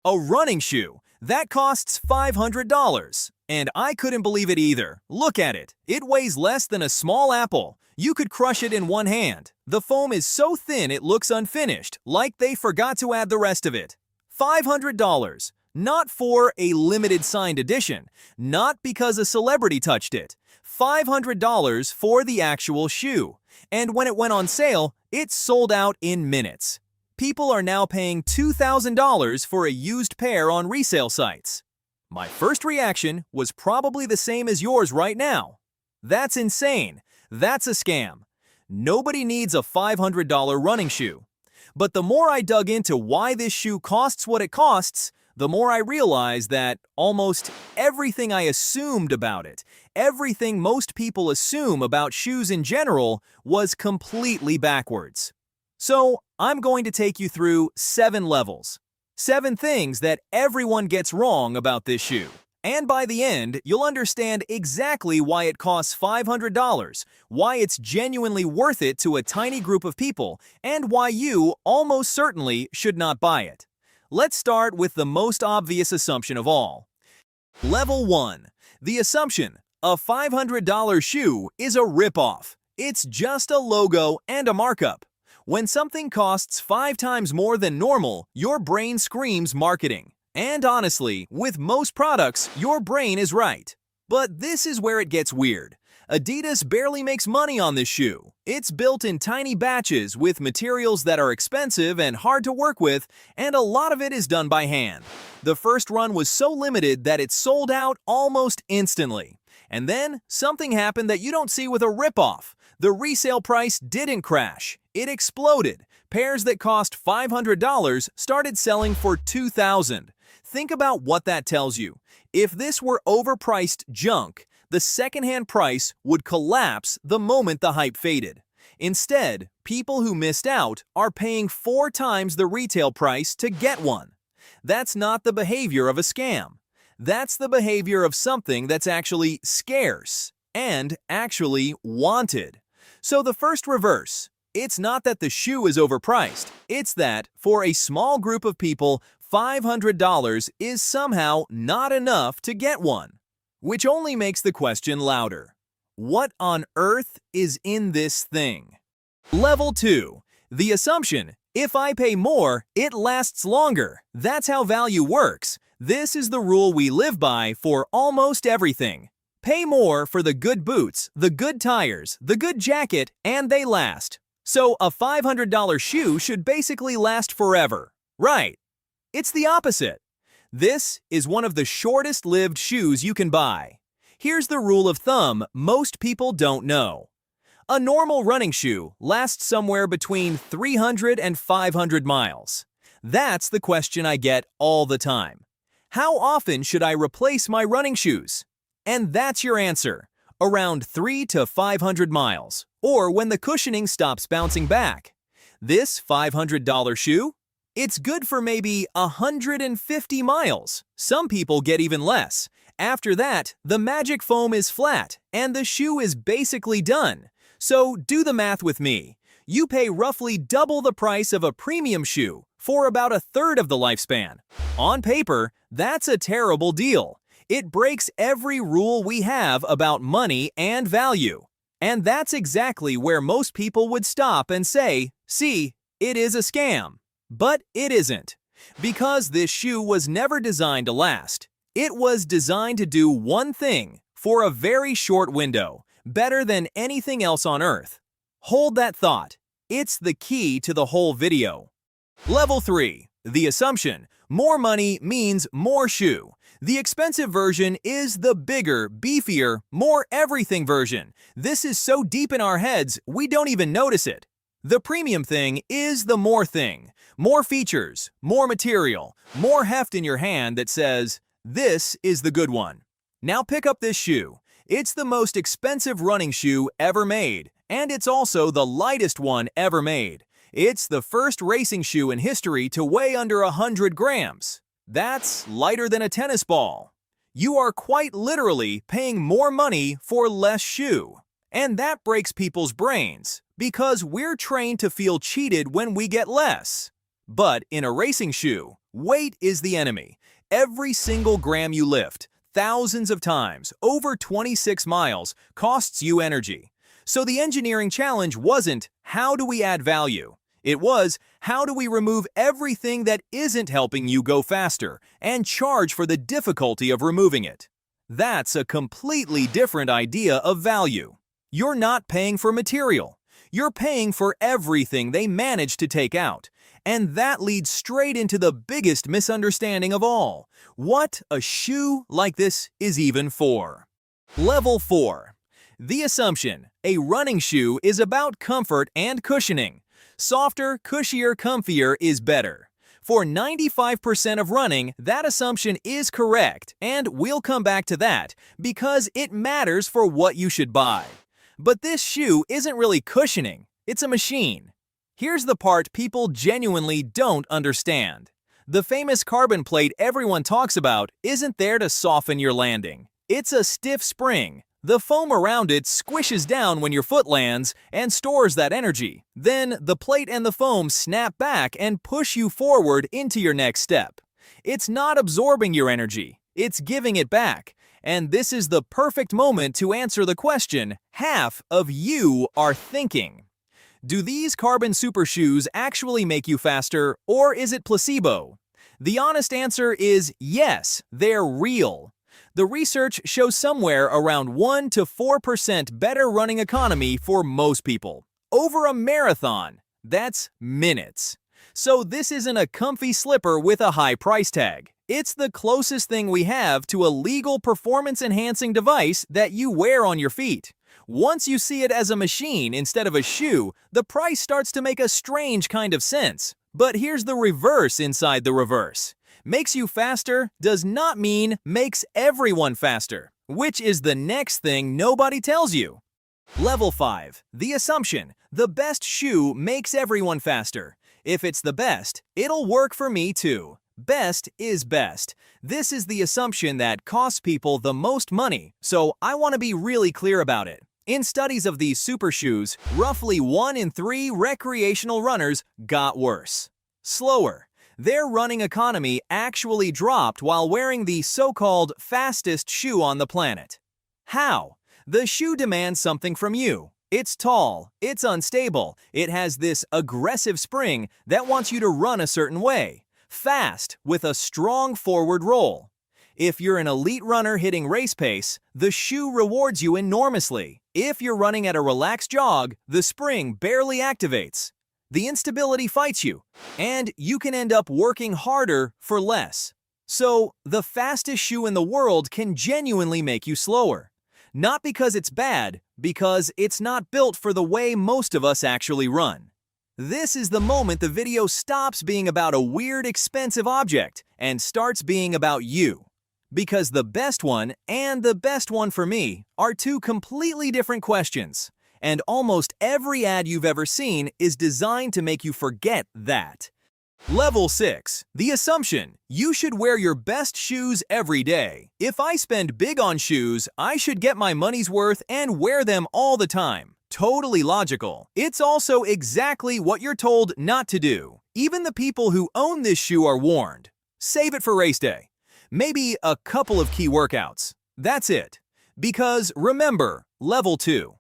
A running shoe. That costs $500. And I couldn't believe it either. Look at it. It weighs less than a small apple. You could crush it in one hand. The foam is so thin it looks unfinished, like they forgot to add the rest of it. $500. Not for a limited signed edition. Not because a celebrity touched it. $500 for the actual shoe. And when it went on sale, it sold out in minutes. People are now paying $2,000 for a used pair on resale sites. My first reaction was probably the same as yours right now. That's insane. That's a scam. Nobody needs a $500 running shoe. But the more I dug into why this shoe costs what it costs, the more I realized that almost everything I assumed about it, everything most people assume about shoes in general, was completely backwards. So, I'm going to take you through 7 levels. 7 things that everyone gets wrong about this shoe. And by the end, you'll understand exactly why it costs $500, why it's genuinely worth it to a tiny group of people, and why you almost certainly should not buy it. Let's start with the most obvious assumption of all. Level 1. The assumption: a $500 shoe is a ripoff. It's just a logo and a markup. When something costs 5 times more than normal, your brain screams marketing. And honestly, with most products, your brain is right. But this is where it gets weird. Adidas barely makes money on this shoe. It's built in tiny batches with materials that are expensive and hard to work with, and a lot of it is done by hand. The first run was so limited that it sold out almost instantly. And then, something happened that you don't see with a ripoff. The resale price didn't crash. It exploded. Pairs that cost $500 started selling for $2,000. Think about what that tells you. If this were overpriced junk, the secondhand price would collapse the moment the hype faded. Instead, people who missed out are paying 4 times the retail price to get one. That's not the behavior of a scam. That's the behavior of something that's actually scarce and actually wanted. So the first reverse. It's not that the shoe is overpriced. It's that, for a small group of people, $500 is somehow not enough to get one. Which only makes the question louder. What on earth is in this thing? Level 2. The assumption: if I pay more, it lasts longer. That's how value works. This is the rule we live by for almost everything. Pay more for the good boots, the good tires, the good jacket, and they last. So a $500 shoe should basically last forever. Right. It's the opposite. This is one of the shortest-lived shoes you can buy. Here's the rule of thumb most people don't know. A normal running shoe lasts somewhere between 300 and 500 miles. That's the question I get all the time. How often should I replace my running shoes? And that's your answer. Around 300 to 500 miles, or when the cushioning stops bouncing back. This $500 shoe? It's good for maybe 150 miles. Some people get even less. After that, the magic foam is flat, and the shoe is basically done. So do the math with me. You pay roughly double the price of a premium shoe for about a third of the lifespan. On paper, that's a terrible deal. It breaks every rule we have about money and value. And that's exactly where most people would stop and say, see, it is a scam. But it isn't. Because this shoe was never designed to last. It was designed to do one thing for a very short window, better than anything else on Earth. Hold that thought. It's the key to the whole video. Level 3. The assumption: more money means more shoe. The expensive version is the bigger, beefier, more everything version. This is so deep in our heads, we don't even notice it. The premium thing is the more thing. More features, more material, more heft in your hand that says, this is the good one. Now pick up this shoe. It's the most expensive running shoe ever made, and it's also the lightest one ever made. It's the first racing shoe in history to weigh under 100 grams. That's lighter than a tennis ball. You are quite literally paying more money for less shoe. And that breaks people's brains, because we're trained to feel cheated when we get less. But in a racing shoe, Weight is the enemy. Every single gram you lift, thousands of times, over 26 miles, costs you energy. So the engineering challenge wasn't, how do we add value? It was, how do we remove everything that isn't helping you go faster and charge for the difficulty of removing it? That's a completely different idea of value. You're not paying for material. You're paying for everything they managed to take out. And that leads straight into the biggest misunderstanding of all: what a shoe like this is even for. Level 4. The assumption: a running shoe is about comfort and cushioning. Softer, cushier, comfier is better. For 95% of running, that assumption is correct, and we'll come back to that because it matters for what you should buy. But this shoe isn't really cushioning, it's a machine. Here's the part people genuinely don't understand. The famous carbon plate everyone talks about isn't there to soften your landing. It's a stiff spring. The foam around it squishes down when your foot lands and stores that energy. Then the plate and the foam snap back and push you forward into your next step. It's not absorbing your energy, it's giving it back. And this is the perfect moment to answer the question half of you are thinking. Do these carbon super shoes actually make you faster, or is it placebo? The honest answer is yes, they're real. The research shows somewhere around 1 to 4% better running economy for most people. Over a marathon, that's minutes. So this isn't a comfy slipper with a high price tag. It's the closest thing we have to a legal performance-enhancing device that you wear on your feet. Once you see it as a machine instead of a shoe, the price starts to make a strange kind of sense. But here's the reverse inside the reverse. Makes you faster does not mean makes everyone faster, which is the next thing nobody tells you. Level 5. The assumption: the best shoe makes everyone faster. If it's the best, it'll work for me too. Best is best. This is the assumption that costs people the most money, so I want to be really clear about it. In studies of these super shoes, roughly 1 in 3 recreational runners got worse. Slower. Their running economy actually dropped while wearing the so-called fastest shoe on the planet. How? The shoe demands something from you. It's tall, it's unstable, it has this aggressive spring that wants you to run a certain way. Fast, with a strong forward roll. If you're an elite runner hitting race pace, the shoe rewards you enormously. If you're running at a relaxed jog, the spring barely activates. The instability fights you, and you can end up working harder for less. So, the fastest shoe in the world can genuinely make you slower. Not because it's bad, because it's not built for the way most of us actually run. This is the moment the video stops being about a weird, expensive object and starts being about you. Because the best one and the best one for me are two completely different questions. And almost every ad you've ever seen is designed to make you forget that. Level 6. The assumption: you should wear your best shoes every day. If I spend big on shoes, I should get my money's worth and wear them all the time. Totally logical. It's also exactly what you're told not to do. Even the people who own this shoe are warned. Save it for race day. Maybe a couple of key workouts. That's it. Because remember, level 2.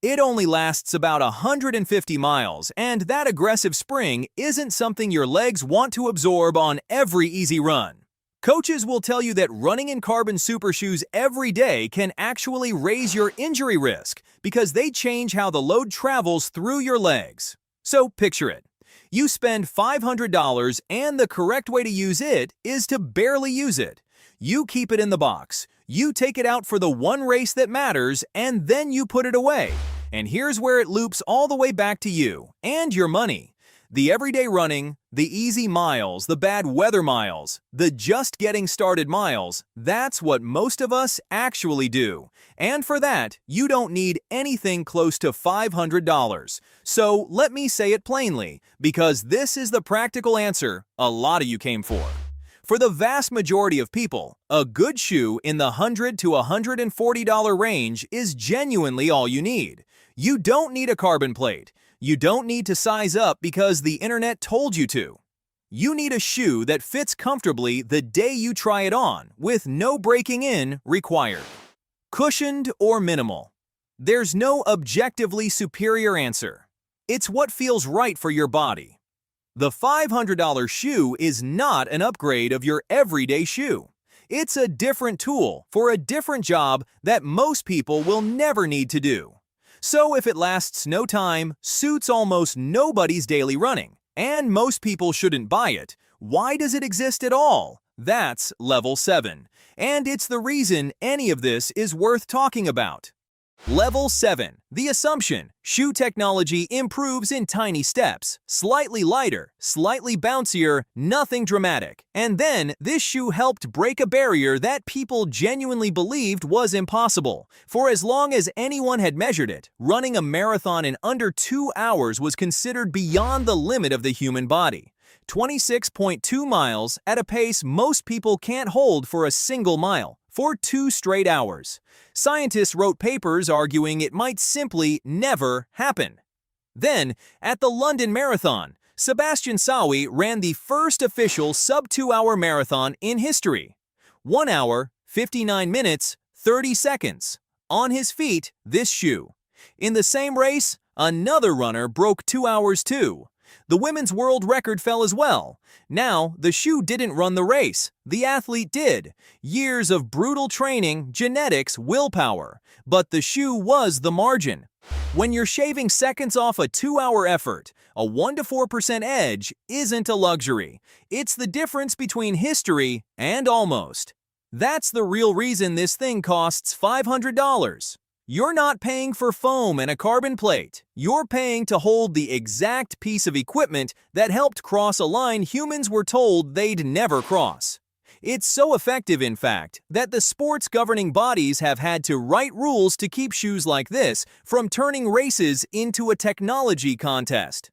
It only lasts about 150 miles, and that aggressive spring isn't something your legs want to absorb on every easy run. Coaches will tell you that running in carbon super shoes every day can actually raise your injury risk because they change how the load travels through your legs. So picture it. You spend $500 and the correct way to use it is to barely use it. You keep it in the box. You take it out for the one race that matters, and then you put it away. And here's where it loops all the way back to you and your money. The everyday running, the easy miles, the bad weather miles, the just getting started miles, that's what most of us actually do. And for that, you don't need anything close to $500. So let me say it plainly, because this is the practical answer a lot of you came for. For the vast majority of people, a good shoe in the $100 to $140 range is genuinely all you need. You don't need a carbon plate. You don't need to size up because the internet told you to. You need a shoe that fits comfortably the day you try it on, with no breaking in required. Cushioned or minimal? There's no objectively superior answer. It's what feels right for your body. The $500 shoe is not an upgrade of your everyday shoe. It's a different tool for a different job that most people will never need to do. So if it lasts no time, suits almost nobody's daily running, and most people shouldn't buy it, why does it exist at all? That's level 7. And it's the reason any of this is worth talking about. Level 7. The assumption: shoe technology improves in tiny steps, slightly lighter, slightly bouncier, nothing dramatic. And then this shoe helped break a barrier that people genuinely believed was impossible. For as long as anyone had measured it, running a marathon in under 2 hours was considered beyond the limit of the human body. 26.2 miles at a pace most people can't hold for a single mile, for 2 straight hours. Scientists wrote papers arguing it might simply never happen. Then, at the London Marathon, Sebastian Sawy ran the first official sub-2-hour marathon in history. 1 hour, 59 minutes, 30 seconds. On his feet, this shoe. In the same race, another runner broke 2 hours too. The women's world record fell as well. Now, the shoe didn't run the race. The athlete did. Years of brutal training, genetics, willpower. But the shoe was the margin. When you're shaving seconds off a 2-hour effort, a 1 to 4% edge isn't a luxury. It's the difference between history and almost. That's the real reason this thing costs $500. You're not paying for foam and a carbon plate. You're paying to hold the exact piece of equipment that helped cross a line humans were told they'd never cross. It's so effective, in fact, that the sports governing bodies have had to write rules to keep shoes like this from turning races into a technology contest.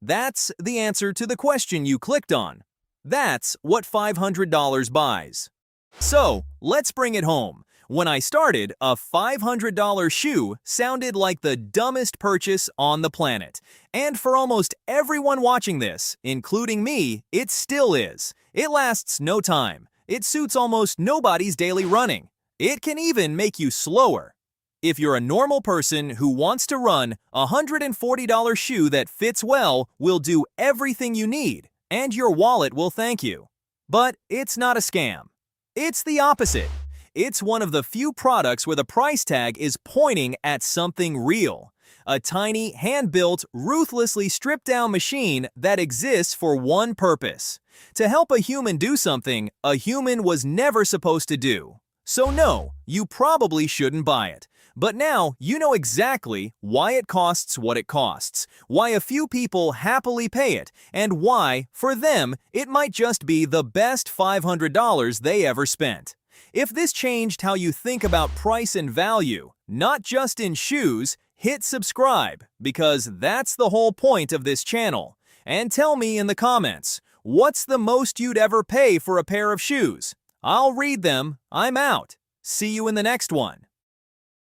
That's the answer to the question you clicked on. That's what $500 buys. So, let's bring it home. When I started, a $500 shoe sounded like the dumbest purchase on the planet. And for almost everyone watching this, including me, it still is. It lasts no time. It suits almost nobody's daily running. It can even make you slower. If you're a normal person who wants to run, a $140 shoe that fits well will do everything you need, and your wallet will thank you. But it's not a scam. It's the opposite. It's one of the few products where the price tag is pointing at something real. A tiny, hand-built, ruthlessly stripped-down machine that exists for one purpose: to help a human do something a human was never supposed to do. So no, you probably shouldn't buy it. But now you know exactly why it costs what it costs, why a few people happily pay it, and why, for them, it might just be the best $500 they ever spent. If this changed how you think about price and value, not just in shoes, hit subscribe, because that's the whole point of this channel. And tell me in the comments, what's the most you'd ever pay for a pair of shoes? I'll read them. I'm out. See you in the next one.